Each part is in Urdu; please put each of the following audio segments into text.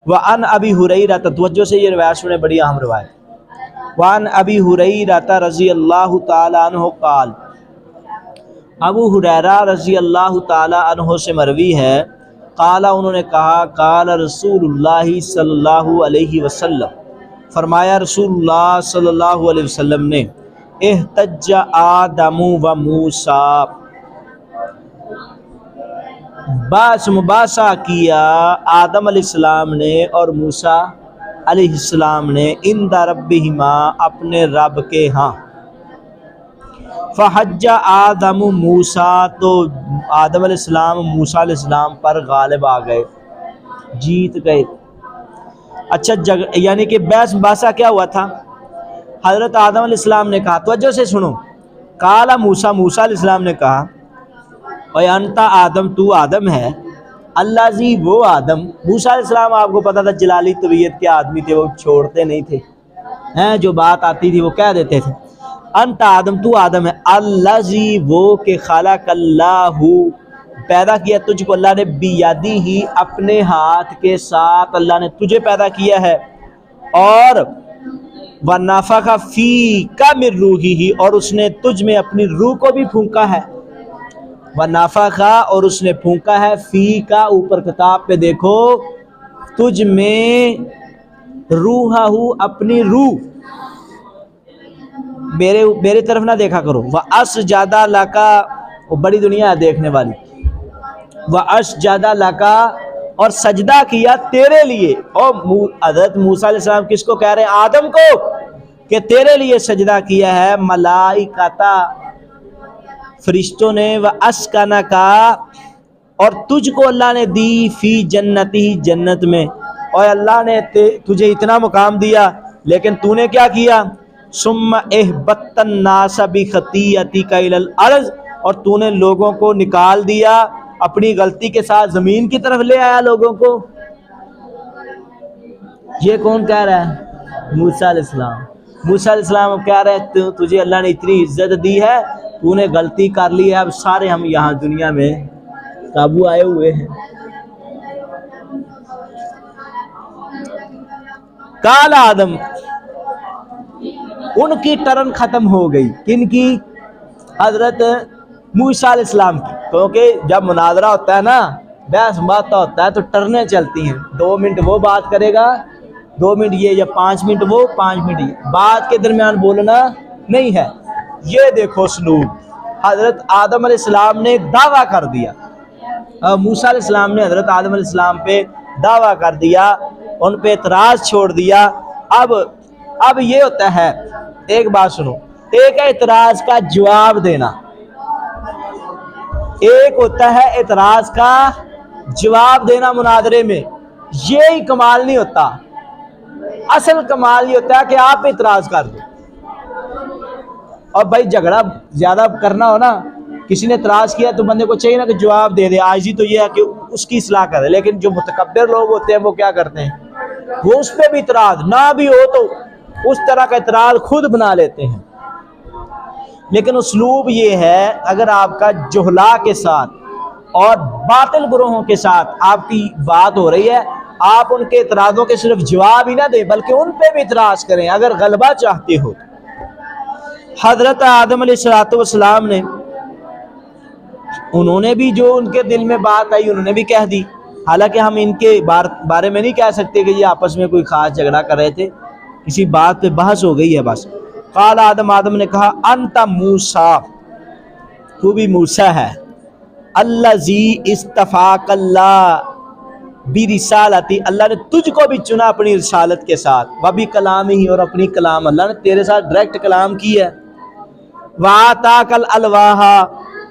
وعن ابی ہریرہ، توجہ سے یہ روایت سنیں، بڑی اہم روایت۔ وعن ابی ہریرہ رضی اللہ تعالی عنہ قال، ابو ہریرہ رضی اللہ تعالی عنہ سے مروی ہے، قال انہوں نے کہا، قال رسول اللہ صلی اللہ علیہ وسلم، فرمایا رسول اللہ صلی اللہ علیہ وسلم نے، احتج آدم و موسیٰ، باس مباحثہ کیا آدم علیہ السلام نے اور موسیٰ علیہ السلام نے، عند ربہما، اپنے رب کے ہاں۔ فحج آدم موسیٰ، تو آدم علیہ السلام موسیٰ علیہ السلام پر غالب آ گئے، جیت گئے۔ اچھا یعنی کہ بحث مباحثہ کیا ہوا تھا؟ حضرت آدم علیہ السلام نے کہا، توجہ سے سنو، قال موسیٰ، موسیٰ علیہ السلام نے کہا، اے انت آدم، تو آدم ہے، اللہ زی، وہ آدم۔ موسیٰ علیہ السلام آپ کو پتا تھا جلالی طبیعت کے آدمی تھے، وہ چھوڑتے نہیں تھے، جو بات آتی تھی وہ کہہ دیتے تھے۔ انت آدم، تو آدم ہے، اللہ زی، وہ کہ خلق اللہ، پیدا کیا تجھ کو اللہ نے، بیادی ہی، اپنے ہاتھ کے ساتھ اللہ نے تجھے پیدا کیا ہے، اور وَنَفَخَ فِيكَ مِن رُوحِهِ، اور اس نے تجھ میں اپنی روح کو بھی پھونکا ہے، وَنَفَخَ، اور اس نے پھونکا ہے، فِيكَ، اوپر کتاب پہ دیکھو، تجھ میں، روحہ، اپنی روح، میرے طرف نہ دیکھا کرو، وَأَسْجَدَ لَكَ، وہ بڑی دنیا ہے دیکھنے والی، وَأَسْجَدَ لَكَ، اور سجدہ کیا تیرے لیے۔ اور حضرت موسیٰ علیہ السلام کس کو کہہ رہے ہیں؟ آدم کو، کہ تیرے لیے سجدہ کیا ہے، ملائکتا، فرشتوں نے، وَأَسْكَنَكَ، اور تجھ کو اللہ نے دی، فی جنتی، جنت میں، اور اللہ نے تجھے اتنا مقام دیا، لیکن تو نے کیا کیا؟ ثم اہبطت الناس بخطیئتک الی الارض، اور تو نے لوگوں کو نکال دیا اپنی غلطی کے ساتھ، زمین کی طرف لے آیا لوگوں کو۔ یہ کون کہہ رہا ہے؟ موسیٰ علیہ السلام۔ موسیٰ علیہ السلام اب کہہ رہے ہیں تجھے اللہ نے اتنی عزت دی ہے، تو نے غلطی کر لی ہے، اب سارے ہم یہاں دنیا میں قابو آئے ہوئے ہیں۔ قال آدم، ان کی ٹرن ختم ہو گئی، کن کی؟ حضرت موسیٰ علیہ السلام کی، کیونکہ جب مناظرہ ہوتا ہے نا، بحث بات ہوتا ہے تو ٹرنیں چلتی ہیں، 2 منٹ وہ بات کرے گا، 2 منٹ یہ، یا 5 منٹ وہ، 5 منٹ یہ، بات کے درمیان بولنا نہیں ہے۔ یہ دیکھو اسلوب، حضرت آدم علیہ السلام نے دعویٰ کر دیا، موسیٰ علیہ السلام نے حضرت آدم علیہ السلام پہ دعویٰ کر دیا، ان پہ اعتراض چھوڑ دیا۔ اب یہ ہوتا ہے، ایک بات سنو، ایک اعتراض کا جواب دینا، ایک ہوتا ہے اعتراض کا جواب دینا مناظرے میں، یہی کمال نہیں ہوتا، اصل کمال یہ ہوتا ہے کہ آپ اعتراض کر دو۔ اور بھائی جھگڑا زیادہ کرنا ہو نا، کسی نے اعتراض کیا تو بندے کو چاہیے نا کہ جواب دے دے، عاجزی تو یہ ہے کہ اس کی اصلاح کرے، لیکن جو متکبر لوگ ہوتے ہیں وہ کیا کرتے ہیں؟ وہ اس پہ بھی اعتراض نہ بھی ہو تو اس طرح کا اعتراض خود بنا لیتے ہیں۔ لیکن اسلوب یہ ہے، اگر آپ کا جہلا کے ساتھ اور باطل گروہوں کے ساتھ آپ کی بات ہو رہی ہے، آپ ان کے اعتراضوں کے صرف جواب ہی نہ دیں بلکہ ان پہ بھی اعتراض کریں اگر غلبہ چاہتے ہو۔ حضرت آدم علیہ السلام نے، انہوں نے بھی جو ان کے دل میں بات آئی انہوں نے بھی کہہ دی، حالانکہ ہم ان کے بارے میں نہیں کہہ سکتے کہ یہ آپس میں کوئی خاص جھگڑا کر رہے تھے، کسی بات پہ بحث ہو گئی ہے بس۔ قال آدم، آدم نے کہا، انت موسیٰ، تو بھی موسیٰ ہے، الذی استفاک اللہ برسالتی، اللہ نے تجھ کو بھی چنا اپنی رسالت کے ساتھ، وبکلامہ، اور اپنی کلام، اللہ نے تیرے ساتھ ڈائریکٹ کلام کی ہے، وآتاک الالواح،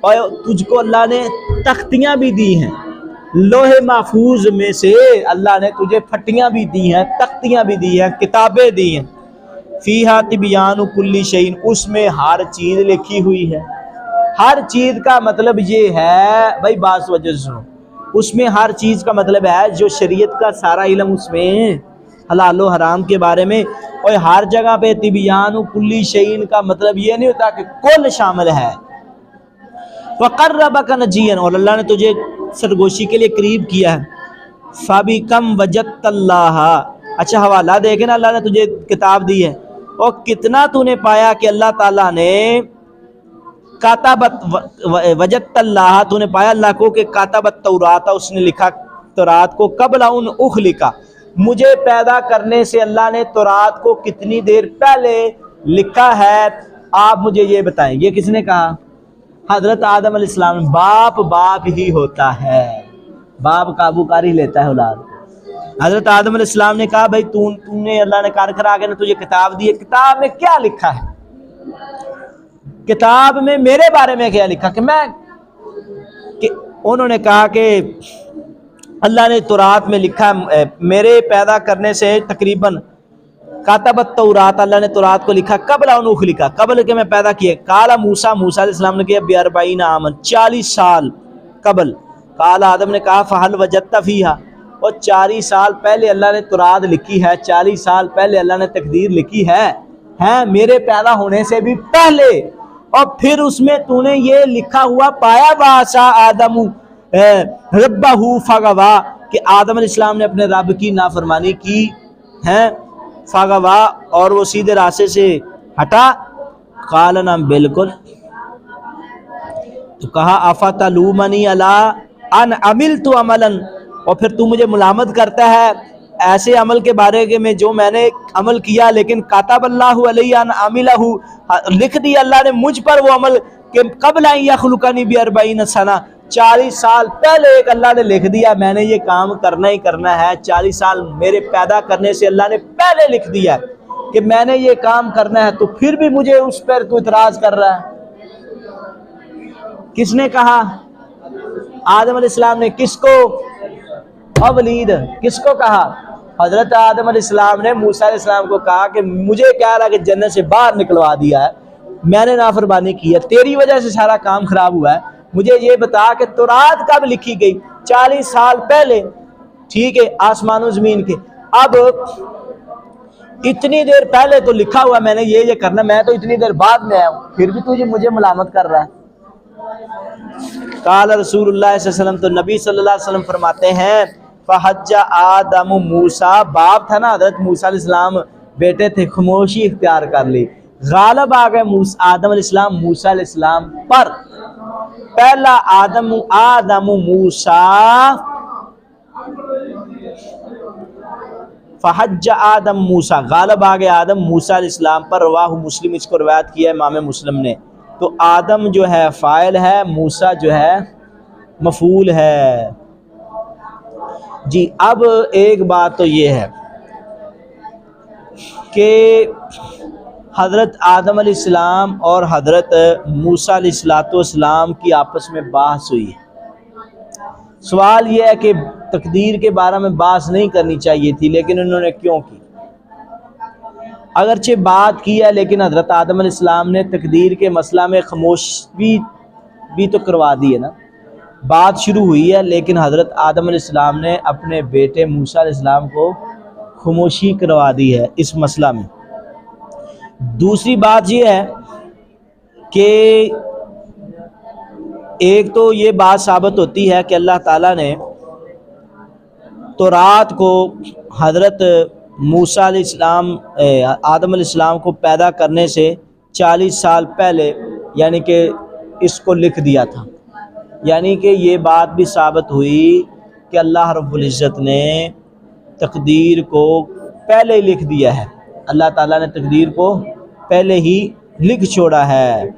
اور تجھ کو اللہ نے تختیاں بھی دی ہیں، لوح محفوظ میں سے اللہ نے تجھے پھٹیاں بھی دی ہیں، تختیاں بھی دی ہیں، کتابیں دی ہیں، فیہا تبیان کل شیء، اس میں ہر چیز لکھی ہوئی ہے۔ ہر چیز کا مطلب یہ ہے، بھائی بات وجہ سے سنو، اس میں ہر چیز کا مطلب ہے جو شریعت کا سارا علم اس میں، حلال و حرام کے بارے میں، اور ہر جگہ پہ تبیان کل شیء کا مطلب یہ نہیں ہوتا کہ کل شامل ہے۔ وقربک نجیا، اور اللہ نے تجھے سرگوشی کے لیے قریب کیا ہے، فَبِكَمْ وَجَدْتَ اللَّهَ، اچھا حوالہ دیکھیں نا، اللہ نے تجھے کتاب دی ہے، اور کتنا تو نے پایا کہ اللہ تعالیٰ نے کاتبت وجدت اللہ، تو نے پایا اللہ کو کہ کاتبت تورات، اس نے لکھا تورات کو، قبل ان اخلقا، مجھے پیدا کرنے سے اللہ نے تورات کو کتنی دیر پہلے لکھا ہے، آپ مجھے یہ بتائیں۔ یہ کس نے کہا؟ حضرت آدم علیہ السلام۔ باپ ہی ہوتا ہے، باپ قابو کر ہی لیتا ہے اولاد۔ حضرت آدم علیہ السلام نے کہا بھائی تو نے، اللہ نے کار کرا کے تجھے کتاب دی ہے، کتاب میں کیا لکھا ہے؟ کتاب میں میرے بارے میں کیا لکھا کہ میں، کہ انہوں نے کہا کہ اللہ نے تورات میں لکھا میرے پیدا کرنے سے تقریباً، کاتبت تورات، اللہ نے تورات کو لکھا قبل ان اخلقا، قبل کہ میں پیدا کیے۔ قال موسیٰ، موسیٰ علیہ السلام نے کہا ب40 عاما، 40 سال قبل۔ قال آدم نے کہا فہل وجدت فیہا، اور 40 سال پہلے اللہ نے تورات لکھی ہے، 40 سال پہلے اللہ نے تقدیر لکھی ہے میرے پیدا ہونے سے بھی پہلے، اور پھر اس میں تو نے یہ لکھا ہوا پایا واسا آدم ربہ فغوا، کہ آدم علیہ السلام نے اپنے رب کی نافرمانی کی ہے، فغوا، اور وہ سیدھے راستے سے ہٹا۔ قال نعم، بالکل۔ تو کہا افتلومنی علی ان عملت عملا، اور پھر تو مجھے ملامت کرتا ہے ایسے عمل کے بارے میں جو میں نے عمل کیا، لیکن کاتب اللہ علیہ ان عملہ، لکھ دیا اللہ نے مجھ پر وہ عمل کہ قبل ان یخلقنی ب40 سنہ، 40 سال پہلے ایک اللہ نے لکھ دیا میں نے یہ کام کرنا ہی کرنا ہے، 40 سال میرے پیدا کرنے سے اللہ نے پہلے لکھ دیا کہ میں نے یہ کام کرنا ہے، تو پھر بھی مجھے اس پر تو اعتراض کر رہا ہے۔ کس نے کہا؟ آدم علیہ السلام نے۔ کس کو؟ ولید، کس کو کہا؟ حضرت آدم علیہ السلام نے موسیٰ علیہ السلام کو کہا کہ مجھے کیا رہا کہ جنت سے باہر نکلوا دیا ہے، میں نے نافرمانی کی ہے، تیری وجہ سے سارا کام خراب ہوا ہے، مجھے یہ بتا کہ تورات کب لکھی گئی؟ 40 سال پہلے، ٹھیک ہے، آسمان و زمین کے۔ اب اتنی دیر پہلے تو لکھا ہوا میں نے یہ کرنا، میں تو اتنی دیر بعد میں آیا ہوں، پھر بھی تجھے مجھے ملامت کر رہا ہے۔ قال رسول اللہ صلی اللہ علیہ وسلم، تو نبی صلی اللہ علیہ وسلم فرماتے ہیں فحج آدم موسیٰ، باپ تھا نا حضرت موسیٰ علیہ السلام، بیٹے تھے، خاموشی اختیار کر لی، غالب آ گئے آدم علیہ السلام موسیٰ علیہ السلام پر۔ پہلا آدم موسیٰ، فحج آدم موسیٰ، غالب آ گئے آدم موسیٰ علیہ السلام پر، رواہ مسلم، اس کو روایت کیا ہے امام مسلم نے۔ تو آدم جو ہے فاعل ہے، موسیٰ جو ہے مفعول ہے۔ جی اب ایک بات تو یہ ہے کہ حضرت آدم علیہ السلام اور حضرت موسیٰ علیہ السلام کی آپس میں بحث ہوئی ہے۔ سوال یہ ہے کہ تقدیر کے بارے میں بحث نہیں کرنی چاہیے تھی، لیکن انہوں نے کیوں کی؟ اگرچہ بات کی ہے، لیکن حضرت آدم علیہ السلام نے تقدیر کے مسئلہ میں خاموش بھی تو کروا دی ہے نا، بات شروع ہوئی ہے، لیکن حضرت آدم علیہ السلام نے اپنے بیٹے موسیٰ علیہ السلام کو خاموشی کروا دی ہے اس مسئلہ میں۔ دوسری بات یہ ہے کہ ایک تو یہ بات ثابت ہوتی ہے کہ اللہ تعالیٰ نے تورات کو حضرت موسیٰ علیہ السلام، آدم علیہ السلام کو پیدا کرنے سے 40 سال پہلے یعنی کہ اس کو لکھ دیا تھا، یعنی کہ یہ بات بھی ثابت ہوئی کہ اللہ رب العزت نے تقدیر کو پہلے ہی لکھ دیا ہے، اللہ تعالیٰ نے تقدیر کو پہلے ہی لکھ چھوڑا ہے۔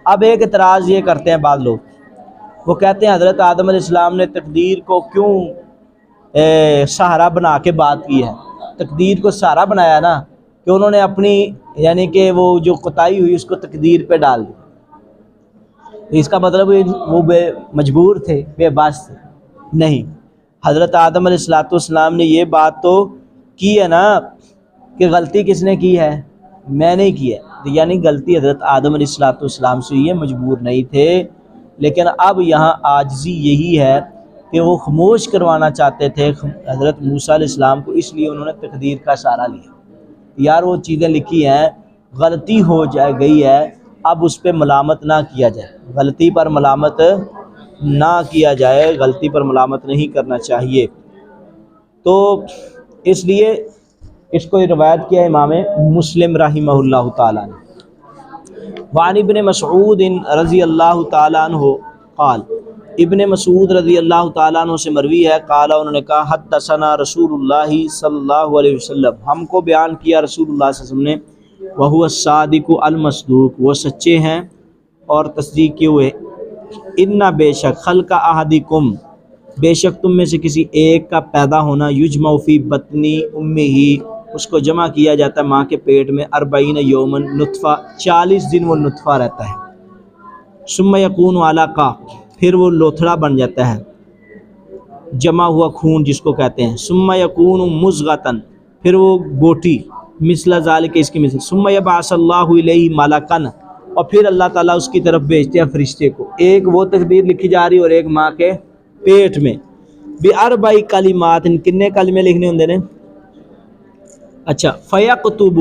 اب ایک اعتراض یہ کرتے ہیں بعض لوگ، وہ کہتے ہیں حضرت آدم علیہ السلام نے تقدیر کو کیوں سہارا بنا کے بات کی ہے؟ تقدیر کو سہارا بنایا نا کہ انہوں نے اپنی یعنی کہ وہ جو کوتاہی ہوئی اس کو تقدیر پہ ڈال دی، اس کا مطلب وہ مجبور تھے، بے بس تھے؟ نہیں، حضرت آدم علیہ السلام نے یہ بات تو کی ہے نا کہ غلطی کس نے کی ہے؟ میں نے کی ہے، یعنی غلطی حضرت آدم علیہ السلام سے ہوئی ہے، مجبور نہیں تھے۔ لیکن اب یہاں عاجزی یہی ہے کہ وہ خاموش کروانا چاہتے تھے حضرت موسیٰ علیہ السلام کو، اس لیے انہوں نے تقدیر کا سہارا لیا۔ یار وہ چیزیں لکھی ہیں، غلطی ہو گئی ہے، اب اس پہ ملامت نہ کیا جائے، غلطی پر ملامت نہ کیا جائے، غلطی پر ملامت نہیں کرنا چاہیے۔ تو اس لیے اس کو روایت کیا امام مسلم رحمہ اللہ تعالیٰ نے۔ وعن ابن مسعود رضی اللہ تعالیٰ عنہ قال، ابن مسعود رضی اللہ تعالیٰ عنہ سے مروی ہے، قال انہوں نے کہا حدثنا رسول اللہ صلی اللہ علیہ وسلم، ہم کو بیان کیا رسول اللہ صلی اللہ علیہ وسلم نے، وہو الصادق المصدوق، وہ سچے ہیں اور تصدیق کیے ہوئے، ان بے شک خلق احدکم، بے شک تم میں سے کسی ایک کا پیدا ہونا، یجمع فی بطنی امہ، اس کو جمع کیا جاتا ہے ماں کے پیٹ میں، 40 یومن نطفہ، 40 دن وہ نطفہ رہتا ہے، ثم یکون علقہ، پھر وہ لوتھڑا بن جاتا ہے، جمع ہوا خون جس کو کہتے ہیں، ثم یکون مضغۃ، پھر وہ بوٹی، مثل ذالک، اس کی مثل، ثم یبعث اللہ الیہ ملکا، اور پھر اللہ تعالیٰ اس کی طرف بھیجتے ہیں فرشتے کو، ایک وہ تقدیر لکھی جا رہی اور ایک ماں کے پیٹ میں، باربع کلمات، کتنے کلمے لکھنے ہوندے نے؟ اچھا، فیکتب،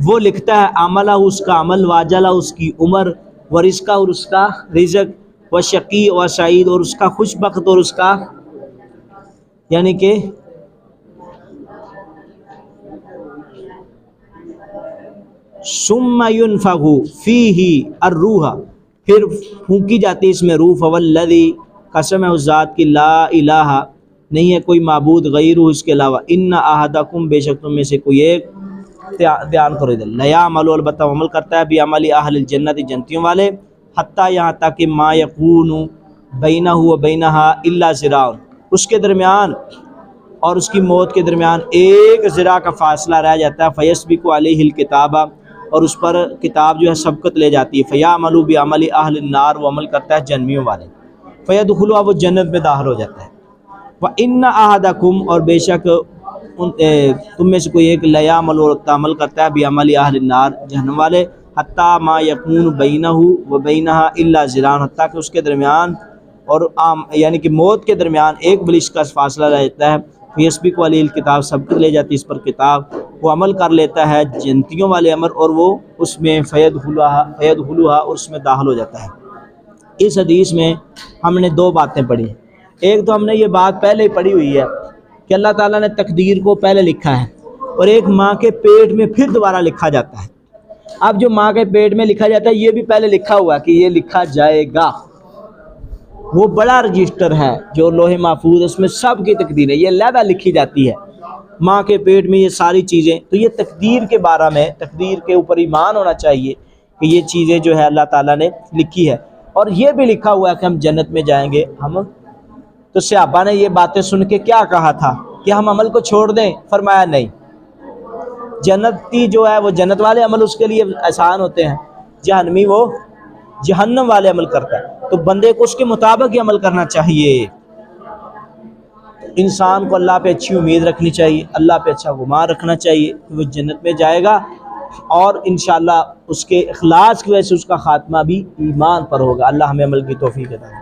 وہ لکھتا ہے، عملہ، اس کا عمل، واجلہ، اس کی عمر، ورزقہ، اور اس کا رزق، وشقی و سعید، اور اس کا خوش بخت اور اس کا یعنی کہ ثم ينفخ فیہ الروح، پھر پھونکی جاتی ہے اس میں روح، فوالذی، قسم ہے اس ذات کی، لا الہ، نہیں ہے کوئی معبود غیرہ اس کے علاوہ، ان احدکم، بے شک تم میں سے کوئی ایک، دھیان کرو ادھر، لیعمل، البتہ عمل کرتا ہے، بعمل اہل الجنت، جنتیوں والے، حتی یہاں تک کہ ما یکون بینہ و بینہا الا ذراع، اس کے درمیان اور اس کی موت کے درمیان ایک ذراع کا فاصلہ رہ جاتا ہے، فیسبق علیہ الکتاب، اور اس پر کتاب جو ہے سبقت لے جاتی ہے، فیعمل بعمل اہل النار، وہ عمل کرتا ہے جہنمیوں والے، فیدخلوا، وہ جنت میں داخل ہو جاتا ہے، وَإِنَّ أَحَدَكُمْ، اور بے شک تم میں سے کوئی ایک، لیعمل، عمل کرتا ہے، بعمل اہل النار، جہنم والے، حتیٰ ما یکون بینہ و بینہا الا ذراع، حتیٰ کہ اس کے درمیان اور یعنی کہ موت کے درمیان ایک بلش کا فاصلہ رہ جاتا ہے، فیسبق علیہ الکتاب، سبقت لے جاتی ہے اس پر کتاب، وہ عمل کر لیتا ہے جنتیوں والے عمل، اور وہ اس میں فیدخلوہا، اور اس میں داخل ہو جاتا ہے۔ اس حدیث میں ہم نے دو باتیں پڑھی ہیں، ایک تو ہم نے یہ بات پہلے ہی پڑھی ہوئی ہے کہ اللہ تعالیٰ نے تقدیر کو پہلے لکھا ہے، اور ایک ماں کے پیٹ میں پھر دوبارہ لکھا جاتا ہے۔ اب جو ماں کے پیٹ میں لکھا جاتا ہے یہ بھی پہلے لکھا ہوا ہے کہ یہ لکھا جائے گا، وہ بڑا رجسٹر ہے جو لوح محفوظ، اس میں سب کی تقدیر ہے، یہ علیحدہ لکھی جاتی ہے ماں کے پیٹ میں یہ ساری چیزیں۔ تو یہ تقدیر کے بارے میں، تقدیر کے اوپر ایمان ہونا چاہیے کہ یہ چیزیں جو ہے اللہ تعالیٰ نے لکھی ہے، اور یہ بھی لکھا ہوا ہے کہ ہم جنت میں جائیں گے ہم۔ تو صحابہ نے یہ باتیں سن کے کیا کہا تھا کہ ہم عمل کو چھوڑ دیں؟ فرمایا نہیں، جنتی جو ہے وہ جنت والے عمل اس کے لیے آسان ہوتے ہیں، جہنمی وہ جہنم والے عمل کرتا ہے، تو بندے کو اس کے مطابق ہی عمل کرنا چاہیے۔ انسان کو اللہ پہ اچھی امید رکھنی چاہیے، اللہ پہ اچھا گمان رکھنا چاہیے کہ وہ جنت میں جائے گا، اور انشاءاللہ اس کے اخلاص کی وجہ سے اس کا خاتمہ بھی ایمان پر ہوگا۔ اللہ ہمیں عمل کی توفیق عطا فرمائے۔